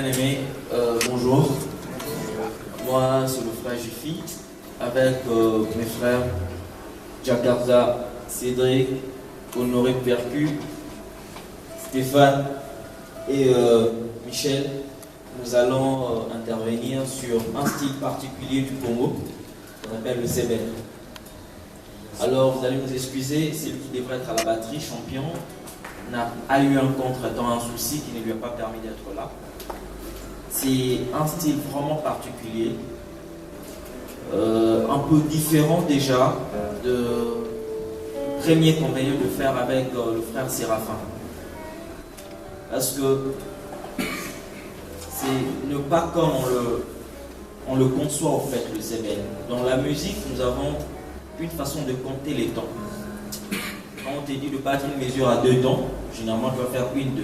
bien-aimés, bonjour. Moi, c'est le frère Jiffy, avec mes frères Jakarta, Cédric, Honoré Percu, Stéphane et Michel. Nous allons intervenir sur un style particulier du Congo, qu'on appelle le sébène. Alors, vous allez nous excuser, celui qui devrait être à la batterie, champion, a eu un contretemps, un souci qui ne lui a pas permis d'être là. C'est un style vraiment particulier, un peu différent déjà du premier qu'on venait de faire avec le frère Séraphin. Parce que c'est ne pas comme on le conçoit au fait, le sébène. Dans la musique, nous avons une façon de compter les temps. Quand on te dit de battre une mesure à 2 temps, généralement tu vas faire 1, 2.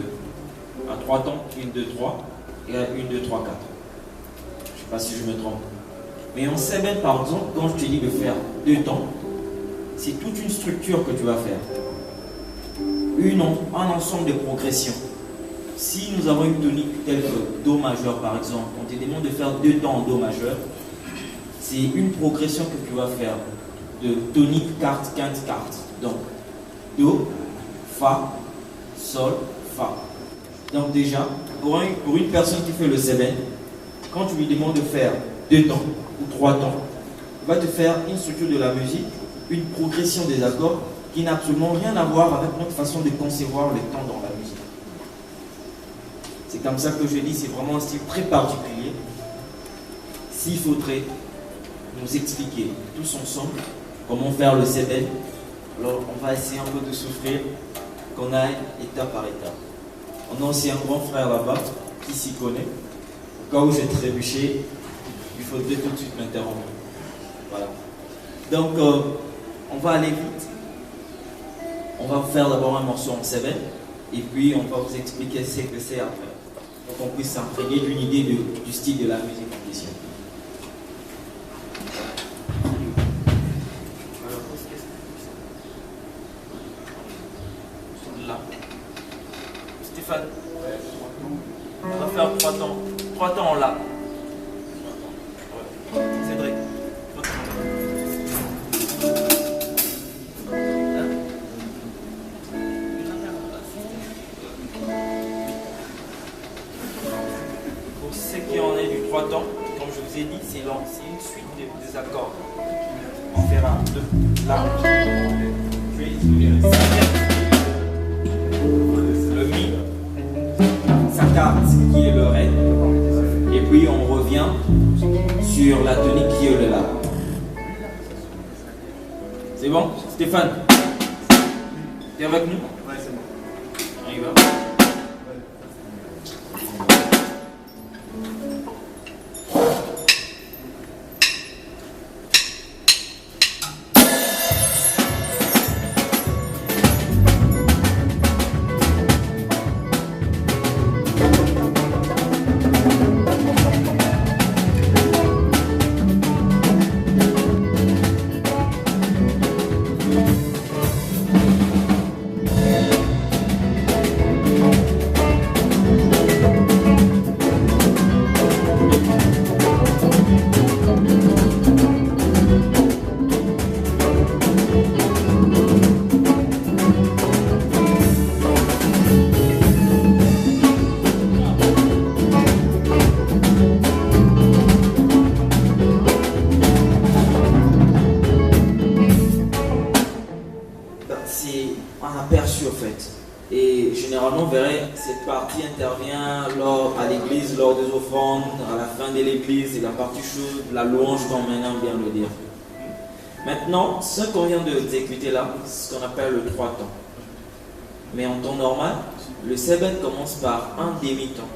À 3 temps, 1, 2, 3. Et à 1, 2, 3, 4. Je ne sais pas si je me trompe. Mais en sébène, par exemple, quand je te dis de faire 2 temps, c'est toute une structure que tu vas faire. Un ensemble de progressions. Si nous avons une tonique telle que Do majeur, par exemple, on te demande de faire 2 temps en Do majeur, c'est une progression que tu vas faire de tonique, quarte, quinte, quarte. Donc, Do, Fa, Sol, Fa. Donc déjà, pour une personne qui fait le sébène, quand tu lui demandes de faire 2 temps ou 3 temps, il va te faire une structure de la musique, une progression des accords qui n'a absolument rien à voir avec notre façon de concevoir les temps dans la musique. C'est comme ça que je dis, c'est vraiment un style très particulier. S'il faudrait nous expliquer tous ensemble comment faire le sébène, alors on va essayer un peu de souffrir, qu'on aille étape par étape. On a aussi un grand frère là-bas qui s'y connaît. Au cas où j'ai trébuché, il faudrait tout de suite m'interrompre. Voilà. Donc, on va aller vite. On va faire d'abord un morceau en sébène, et puis on va vous expliquer ce que c'est après, pour qu'on puisse s'imprégner d'une idée du style de la musique en question. Là. Stéphane, on va faire 3 temps. 3 temps en La. Ouais. Cédric. Pour ce qui en est du 3 temps, comme je vous ai dit, c'est une suite des accords. On fera 2, La, puis le Mi, sa quarte qui est le Ré, et puis on revient sur la tonique qui est le La. C'est bon, Stéphane? T'es avec nous? Ouais, c'est bon. On y va. Et généralement, vous verrez, cette partie intervient à l'église, lors des offrandes, à la fin de l'église, c'est la partie chaude, la louange, comme maintenant vient de le dire. Maintenant, ce qu'on vient d'exécuter là, c'est ce qu'on appelle le 3 temps. Mais en temps normal, le sébène commence par un demi-temps.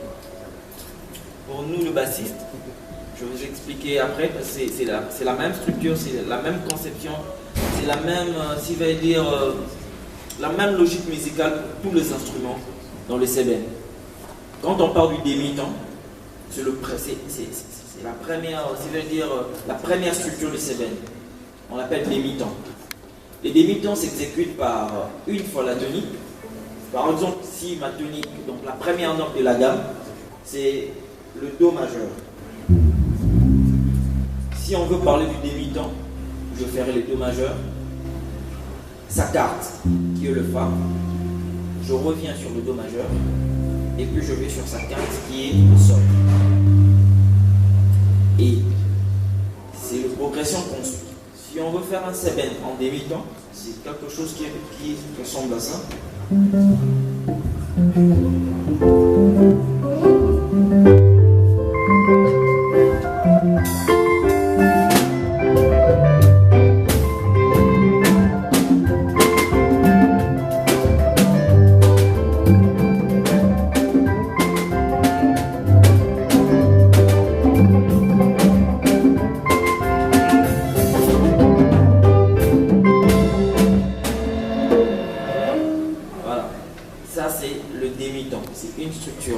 Pour nous, le bassiste, je vais vous expliquer après, parce que c'est la même structure, c'est la même conception, c'est la même, s'il va dire, la même logique musicale pour tous les instruments dans le sébène. Quand on parle du demi-temps, c'est la première, la première structure du sébène. On l'appelle demi-temps. Les demi-temps s'exécutent par une fois la tonique. Par exemple, si ma tonique, donc la première note de la gamme, c'est le Do majeur. Si on veut parler du demi-temps, je ferai le Do majeur. Sa carte, qui est le Fa, je reviens sur le Do majeur, et puis je vais sur sa carte, qui est le Sol. Et c'est une progression qu'on suit. Si on veut faire un seben en demi-temps, c'est quelque chose qui ressemble à ça.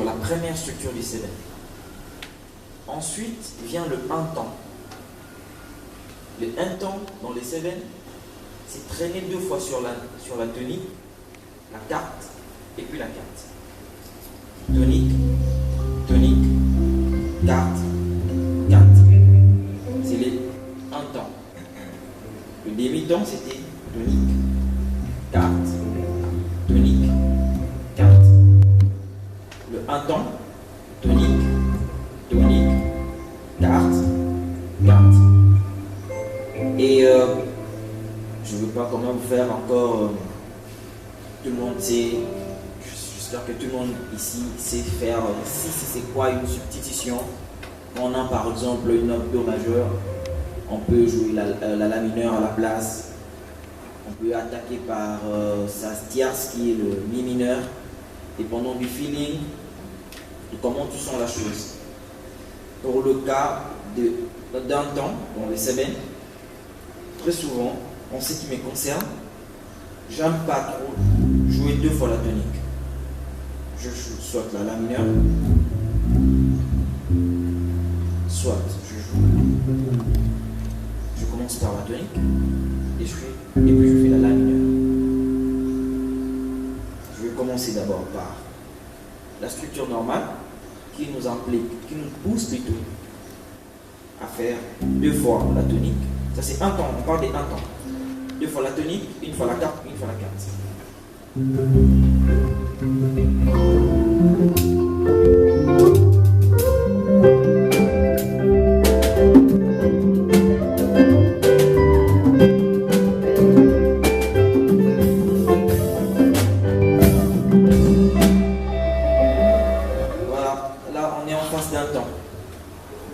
La première structure du seben. Ensuite vient le un-temps. Le un-temps dans les seben, c'est traîner 2 fois sur la tonique, la carte et puis la carte. Tonique, tonique, carte, carte. C'est les un-temps. Le demi-temps, c'était tonique, carte, tonique, carte. Le un-temps, tonique, tonique, carte, carte. Et je ne veux pas quand même vous faire encore. Tout le monde sait, j'espère que tout le monde ici sait faire. Si c'est quoi une substitution, on a par exemple une note Do majeure, on peut jouer la mineur à la place. On peut attaquer par sa tierce qui est le Mi mineur. Dépendant du feeling, de comment tu sens la chose. Pour le cas d'un temps, dans les seben, très souvent, en ce qui me concerne, j'aime pas trop jouer 2 fois la tonique. Je joue soit la mineure, soit je commence par la tonique et puis je fais la mineure. Je vais commencer d'abord par la structure normale qui nous implique, qui nous pousse plutôt à faire 2 fois la tonique. Ça c'est un temps, on parle des un temps. 2 fois la tonique, 1 fois la carte, 1 fois la carte.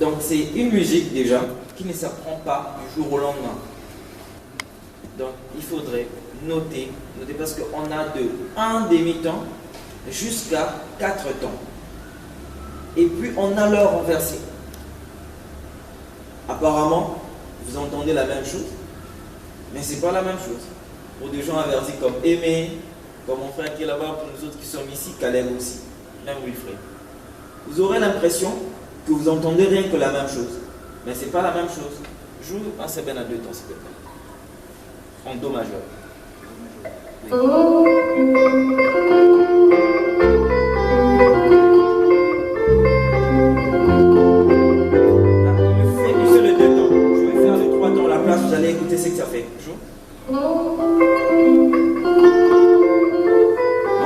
Donc c'est une musique déjà qui ne s'apprend pas du jour au lendemain. Donc il faudrait noter parce qu'on a de 1 demi-temps jusqu'à 4 temps. Et puis on a l'heure renversée. Apparemment, vous entendez la même chose, mais c'est pas la même chose. Pour des gens avertis comme Aimé, comme mon frère qui est là-bas, pour nous autres qui sommes ici, Caleb aussi, même Wilfred. Vous aurez l'impression que vous entendez rien que la même chose. Mais c'est pas la même chose. Joue un seben à 2 temps, s'il te plaît. En Do majeur. Oui. Il fait le 2 temps. Je vais faire le 3 temps à la place. Vous allez écouter ce que ça fait. Joue. Moi,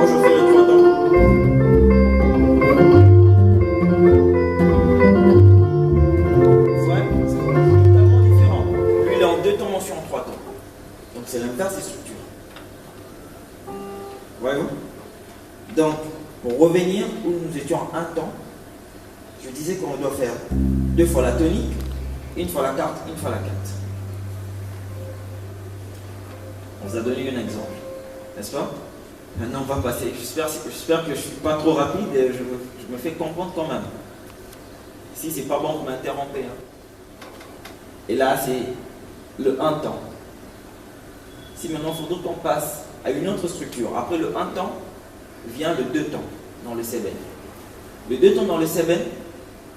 je fais le 3 temps. C'est l'inverse des structures. Voyez-vous? Donc, pour revenir où nous étions en un temps, je disais qu'on doit faire 2 fois la tonique, 1 fois la carte, 1 fois la carte. On vous a donné un exemple, n'est-ce pas? Maintenant, on va passer. J'espère que je ne suis pas trop rapide et je me fais comprendre quand même. Si c'est pas bon, vous m'interrompez. Hein. Et là, c'est le un temps. Si maintenant il faudrait qu'on passe à une autre structure, après le un temps, vient le 2 temps dans le seben. Le 2 temps dans le seben,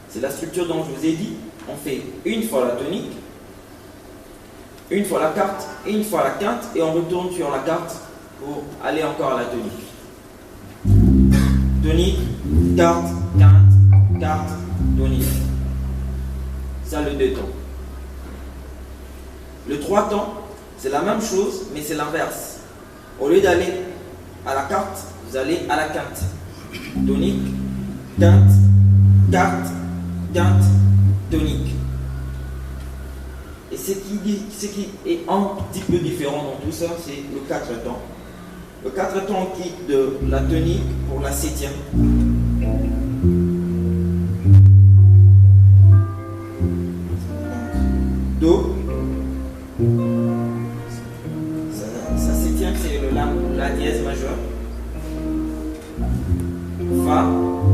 c'est la structure dont je vous ai dit. On fait 1 fois la tonique, 1 fois la carte, 1 fois la quinte, et on retourne sur la carte pour aller encore à la tonique. Tonique, carte, quinte, carte, tonique. Ça, le 2 temps. Le 3 temps, c'est la même chose, mais c'est l'inverse. Au lieu d'aller à la carte, vous allez à la quinte. Tonique, quinte, carte, quinte, tonique. Et ce qui est un petit peu différent dans tout ça, c'est le 4 temps. Le 4 temps quitte de la tonique pour la 7e. Do. Sa 7e, c'est le la dièse majeur. Fa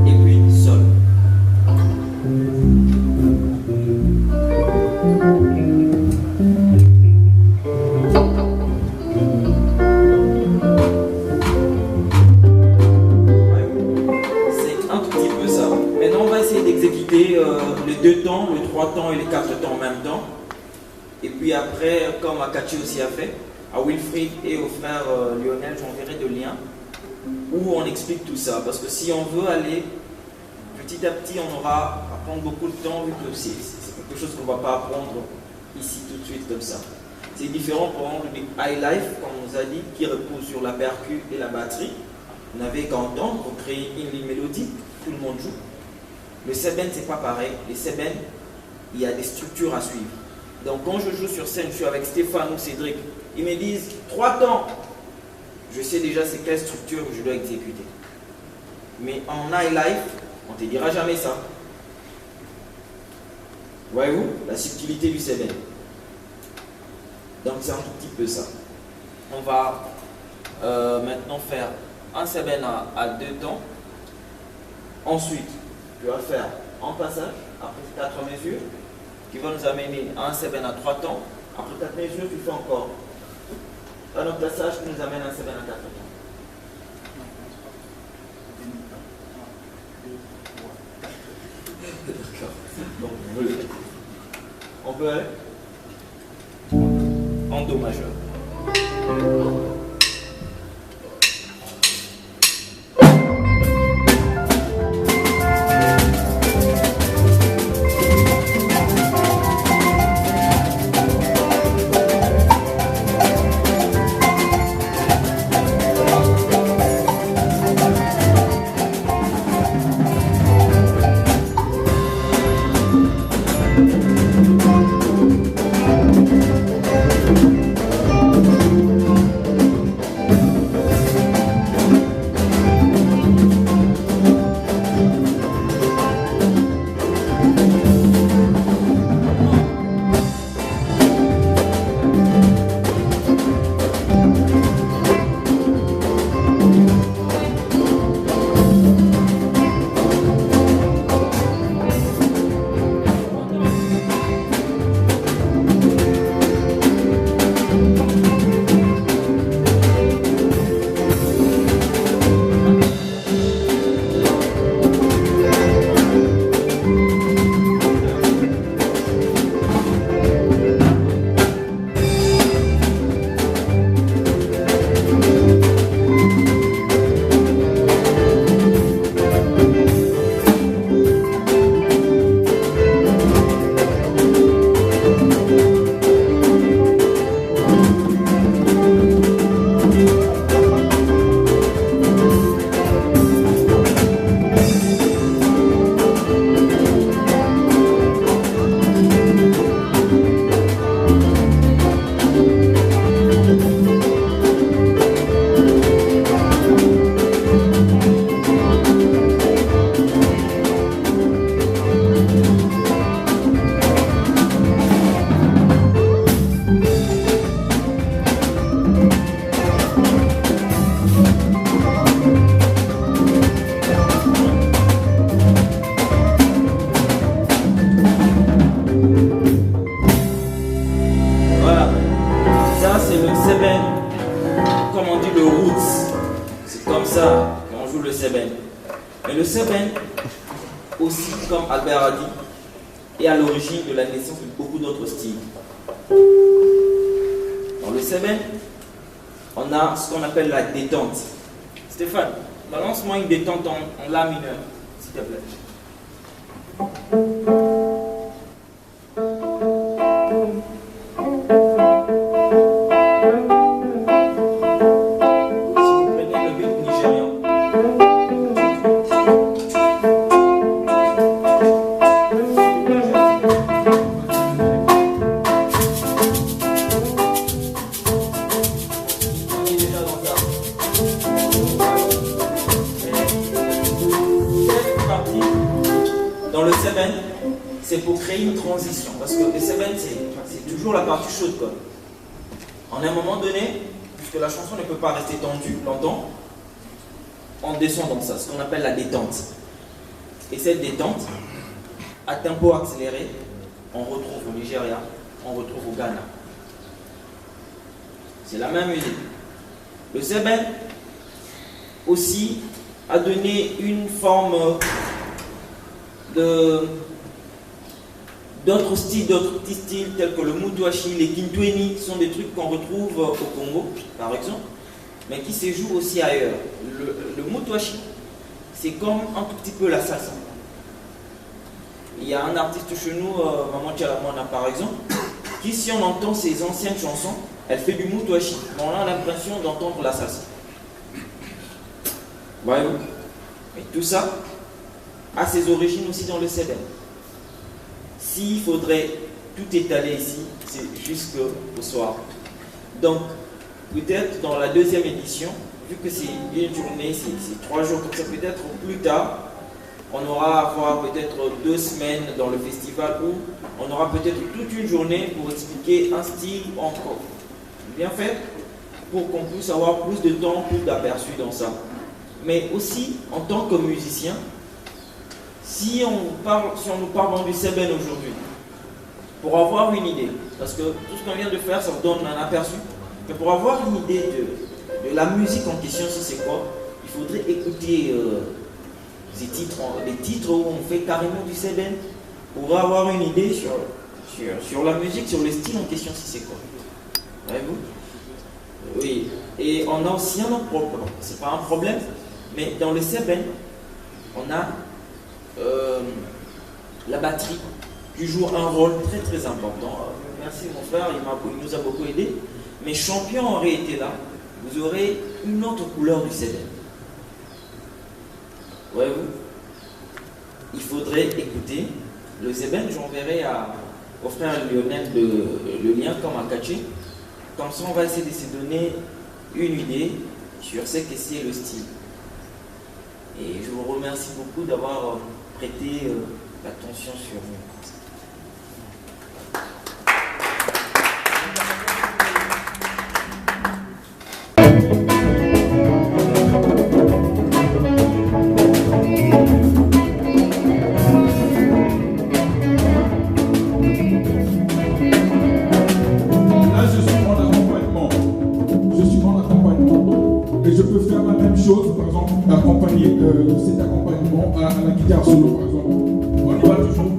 et puis sol. D'exécuter les 2 temps, le 3 temps et les 4 temps en même temps. Et puis après, comme Akachi aussi a fait, à Wilfried et au frère Lionel, j'enverrai de liens où on explique tout ça. Parce que si on veut aller petit à petit, on aura à prendre beaucoup de temps, vu que c'est quelque chose qu'on ne va pas apprendre ici tout de suite comme ça. C'est différent pour exemple du High Life, comme on nous a dit, qui repose sur la percu et la batterie. Vous n'avez qu'à entendre pour créer une ligne mélodique, tout le monde joue. Le seben, c'est pas pareil. Les seben, il y a des structures à suivre. Donc quand je joue sur scène, je suis avec Stéphane ou Cédric, ils me disent 3 temps. Je sais déjà c'est quelle structure que je dois exécuter. Mais en high life, on ne te dira jamais ça. Voyez-vous la subtilité du seben. Donc c'est un tout petit peu ça. On va maintenant faire un seben à 2 temps. Ensuite, tu vas faire un passage après 4 mesures qui va nous amener à un seben à 3 temps. Après 4 mesures, tu fais encore un autre passage qui nous amène à un seben à 4 temps. D'accord. Donc, on peut aller en Do majeur. Mais le seben, aussi comme Albert a dit, est à l'origine de la naissance de beaucoup d'autres styles. Dans le seben, on a ce qu'on appelle la détente. Stéphane, balance-moi une détente en La mineur, s'il te plaît. Dans le 7, c'est pour créer une transition. Parce que le 7, c'est toujours la partie chaude, quoi. En un moment donné, puisque la chanson ne peut pas rester tendue longtemps, on descend dans ça, ce qu'on appelle la détente. Et cette détente, à tempo accéléré, on retrouve au Nigeria, on retrouve au Ghana. C'est la même musique. Le 7 aussi a donné une forme d'autres styles tels que le Mutuashi, les Kintweni, sont des trucs qu'on retrouve au Congo, par exemple, mais qui se jouent aussi ailleurs. Le Mutuashi, c'est comme un tout petit peu la salsa. Il y a un artiste chez nous, Maman Tchalamona par exemple, qui, si on entend ses anciennes chansons, elle fait du Mutuashi. On a l'impression d'entendre la salsa. Voyez-vous? Et tout ça a ses origines aussi dans le 7. S'il faudrait tout étaler ici, c'est jusqu'au soir. Donc, peut-être dans la deuxième édition, vu que c'est une journée, c'est 3 jours, comme ça, peut-être plus tard, on aura à avoir peut-être 2 semaines dans le festival où on aura peut-être toute une journée pour expliquer un style encore bien fait pour qu'on puisse avoir plus de temps, plus d'aperçu dans ça. Mais aussi, en tant que musicien, si on nous parle du Seben aujourd'hui, pour avoir une idée, parce que tout ce qu'on vient de faire, ça vous donne un aperçu, mais pour avoir une idée de la musique en question, si c'est quoi, il faudrait écouter ces titres, des titres où on fait carrément du Seben, pour avoir une idée sur la musique, sur les styles en question, si c'est quoi. Voyez-vous? Oui. Et on a aussi un autre problème, c'est pas un problème, mais dans le Seben, on a la batterie qui joue un rôle très très important. Merci mon frère, il nous a beaucoup aidé. Mais champion aurait été là, vous aurez une autre couleur du CD. Voyez-vous? Il faudrait écouter le Zeben. J'enverrai au frère Lionel le lien comme un catché. Comme ça, on va essayer de se donner une idée sur ce que c'est le style. Et je vous remercie beaucoup d'avoir prêté l'attention sur nous. Cet accompagnement à la guitare solo par exemple. On y va toujours.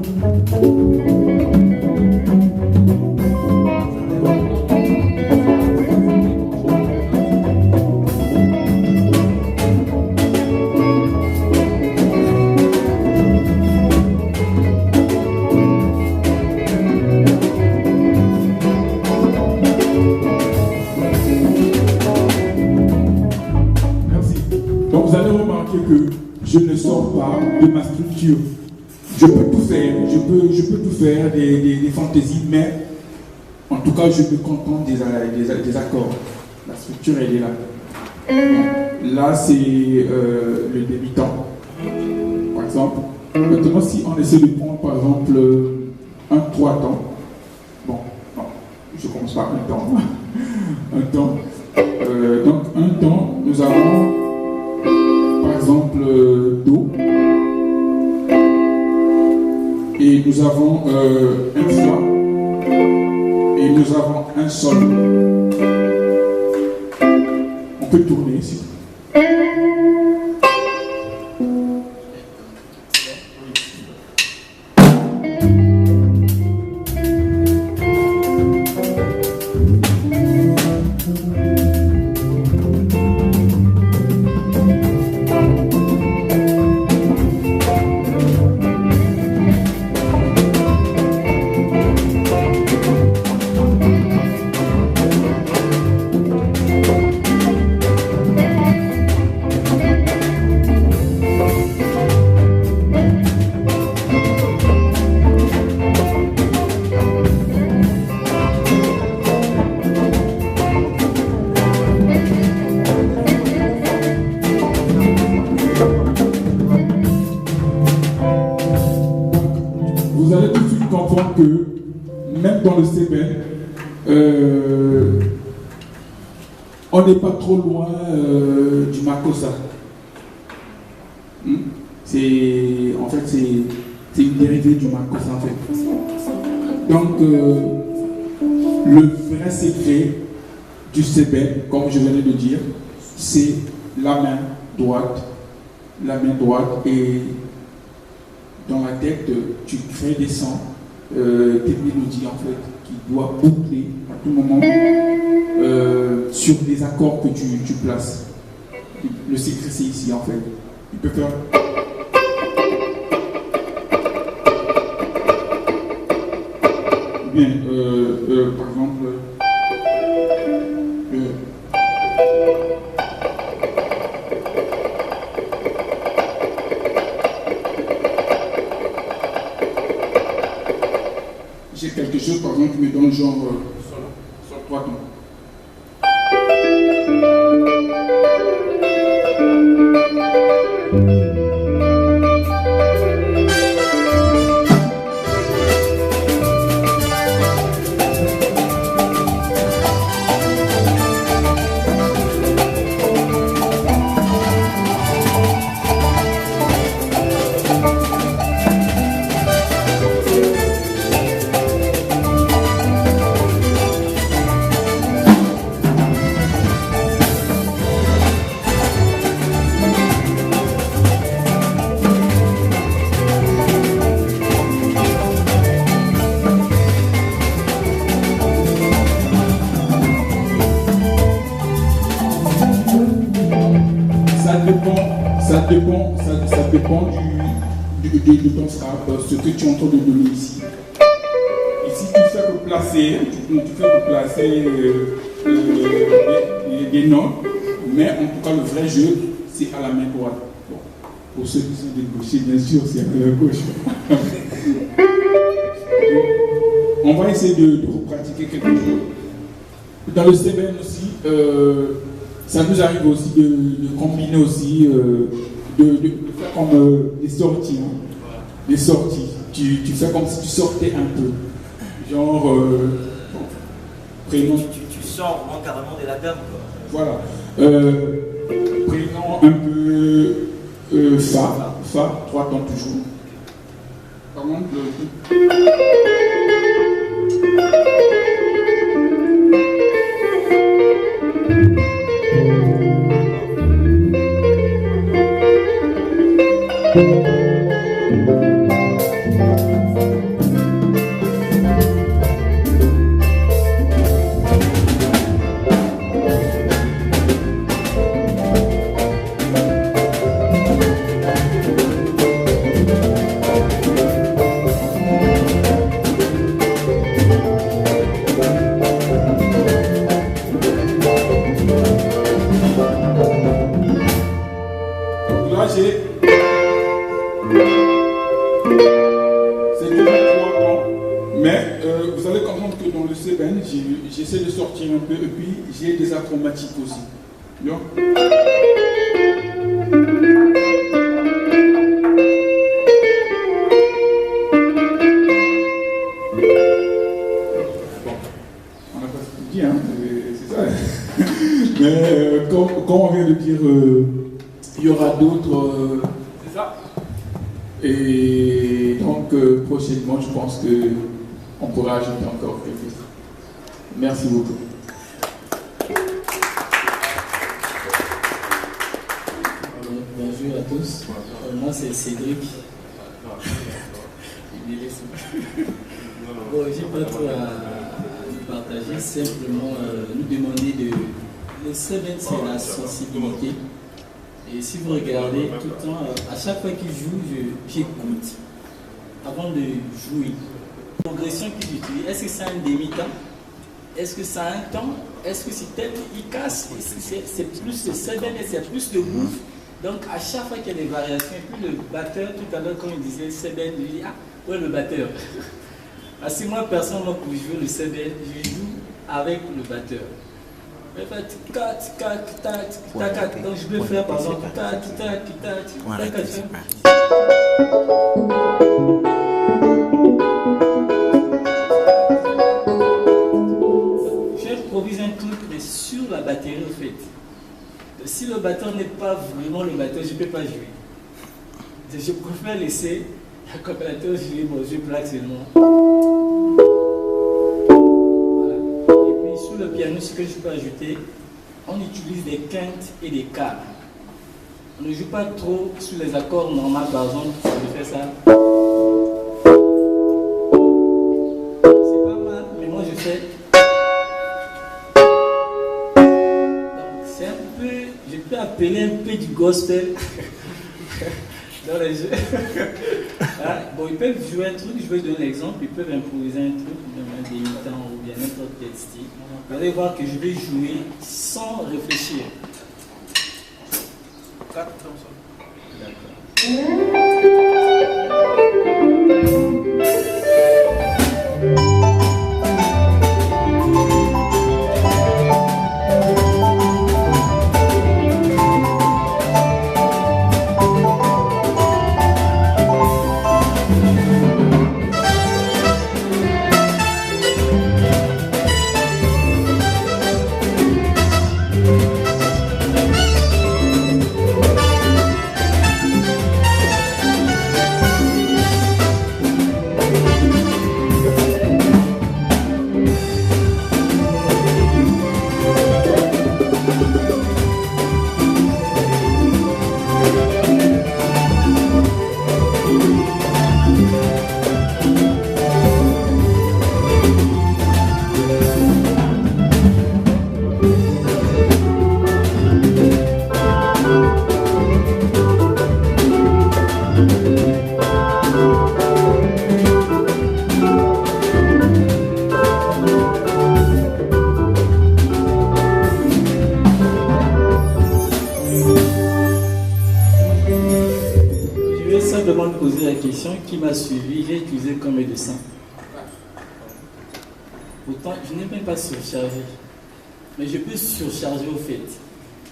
Merci. Donc vous allez remarquer que je ne sors pas de ma structure. Je peux tout faire, je peux tout faire, des fantaisies, mais en tout cas, je me contente des accords. La structure, elle est là. Là, c'est le débutant, par exemple. Maintenant, si on essaie de prendre, par exemple, un 3 temps, bon, non, je commence par un temps. Un temps. Donc, un temps, nous avons par exemple Do, et nous avons un Fa, et nous avons un Sol. On peut tourner ici. dans le Sébène, on n'est pas trop loin du Makossa. En fait, c'est une dérivée du Makossa, en fait. Donc, le vrai secret du Sébène, comme je venais de dire, c'est la main droite. La main droite, et dans la tête, tu crées des sons, des mélodies, en fait, qui doivent boucler à tout moment sur les accords que tu places. Le secret, c'est ici, en fait. Tu peux faire... Bien, par exemple... j'ai quelque chose, par exemple, qui me donne genre... sur 3 tons. Ça dépend de ton frappe, ce que tu es en train de donner ici. Ici, tu fais que placer des notes, mais en tout cas, le vrai jeu, c'est à la main droite. Bon, pour ceux qui sont débouchés, bien sûr, c'est à la gauche. On va essayer de pratiquer quelque chose. Dans le Sébène aussi, ça nous arrive aussi de combiner aussi, de faire comme des sorties. Hein. Des sorties. Tu fais comme si tu sortais un peu. Genre, prénom. Tu sors carrément de la gamme, quoi. Voilà. Prénom un peu fa, 3 temps toujours. Par contre, j'essaie de sortir un peu et puis j'ai des acromatiques aussi. Donc, on n'a pas tout dit, hein, c'est ça. Mais comme on vient de dire, il y aura d'autres. C'est ça. Et donc, prochainement, je pense qu'on pourra ajouter encore quelque chose. Merci beaucoup. Bonjour à tous. Moi, c'est Cédric. Bon, j'ai pas trop à partager, simplement nous demander de. Le Sébène, c'est la sensibilité. Et si vous regardez tout le temps, à chaque fois qu'il joue, j'écoute avant de jouer. La progression qu'il utilise, est-ce que c'est un demi-temps? Est-ce que ça a un temps? Est-ce que c'est tel qu'il casse? C'est plus de Sébène et c'est plus de move. Donc à chaque fois qu'il y a des variations, et puis le batteur, tout à l'heure quand il disait Sébène, il dit ah, ouais le batteur. Parce que moi personnellement pour jouer le Sébène, je joue avec le batteur. Donc je peux faire par exemple batterie au fait. Si le batteur n'est pas vraiment le batteur, je ne peux pas jouer. Je préfère laisser l'accompagnateur jouer, bon, je plaque seulement. Voilà. Et puis sur le piano, ce que je peux ajouter, on utilise des quintes et des quarts. On ne joue pas trop sur les accords normaux, par exemple, je fais ça. C'est pas mal, mais moi je fais. Donc c'est un peu, je peux appeler un peu du gospel dans les jeux. Ah, bon, ils peuvent jouer un truc, je vais donner l'exemple, ils peuvent improviser un truc, même des mi-temps ou bien n'importe quel style. Vous allez voir que je vais jouer sans réfléchir. 4 comme ça. D'accord. Qui m'a suivi, j'ai utilisé comme médecin. Pourtant, je n'ai même pas surchargé. Mais je peux surcharger au fait.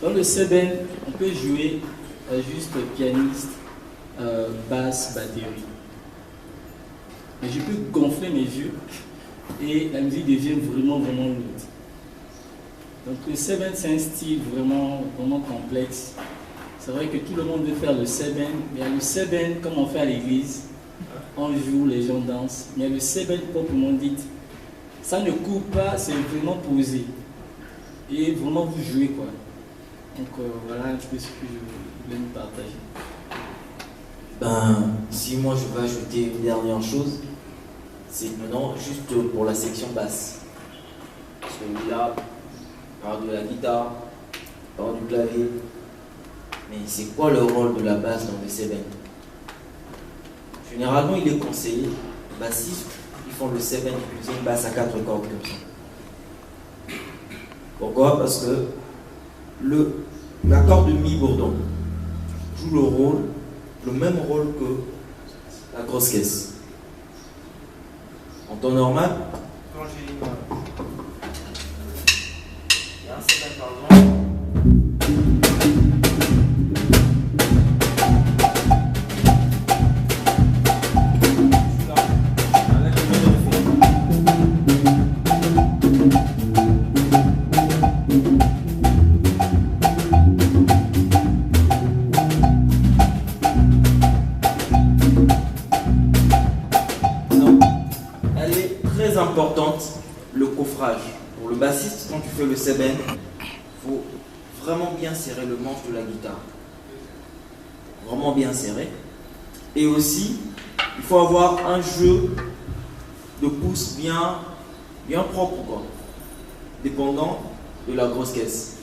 Dans le seben, on peut jouer juste pianiste, basse, batterie. Mais je peux gonfler mes yeux et la musique devient vraiment lourde. Donc le seben, c'est un style vraiment complexe. C'est vrai que tout le monde veut faire le seben, mais il y a le seben comme on fait à l'église. On joue, les gens dansent. Mais le seben proprement dit, ça ne coupe pas, c'est vraiment posé. Et vraiment vous jouez quoi. Donc voilà un peu ce que je voulais nous partager. Ben, si moi je veux ajouter une dernière chose, c'est maintenant juste pour la section basse. Parce que là, on parle de la guitare, on parle du clavier. Mais c'est quoi le rôle de la basse dans le seben? Généralement, il est conseillé, les bassistes, ils font le seben, ils utilisent une basse à 4 cordes comme ça. Pourquoi? Parce que l'accord de mi bourdon joue le même rôle que la grosse caisse. En temps normal, quand j'ai il y a un seben par exemple. Importante, le coffrage. Pour le bassiste, quand tu fais le seben, il faut vraiment bien serrer le manche de la guitare. Vraiment bien serré. Et aussi, il faut avoir un jeu de pouce bien propre, quoi. Dépendant de la grosse caisse.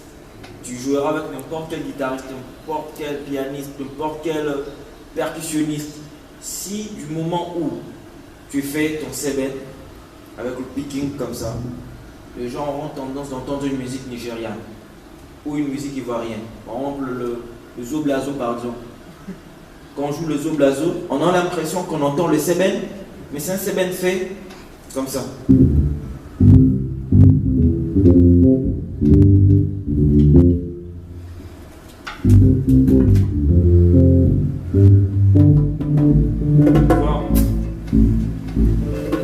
Tu joueras avec n'importe quel guitariste, n'importe quel pianiste, n'importe quel percussionniste. Si du moment où tu fais ton seben avec le picking comme ça, les gens auront tendance d'entendre une musique nigériane ou une musique ivoirienne. Par exemple, le zoblazo par exemple. Quand on joue le zoblazo, on a l'impression qu'on entend le seben, mais c'est un seben fait comme ça.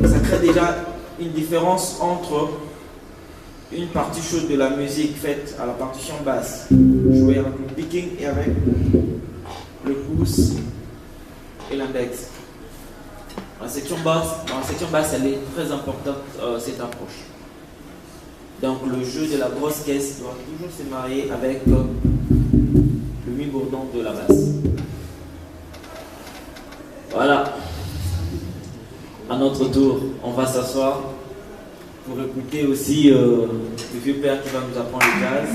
Ça crée déjà une différence entre une partie chaude de la musique faite à la partition basse, jouée avec le picking et avec le pouce et l'index. Dans la section basse, elle est très importante, cette approche. Donc le jeu de la grosse caisse doit toujours se marier avec le mi-bourdon de la basse. Voilà. À notre tour, on va s'asseoir pour écouter aussi le vieux père qui va nous apprendre le jazz.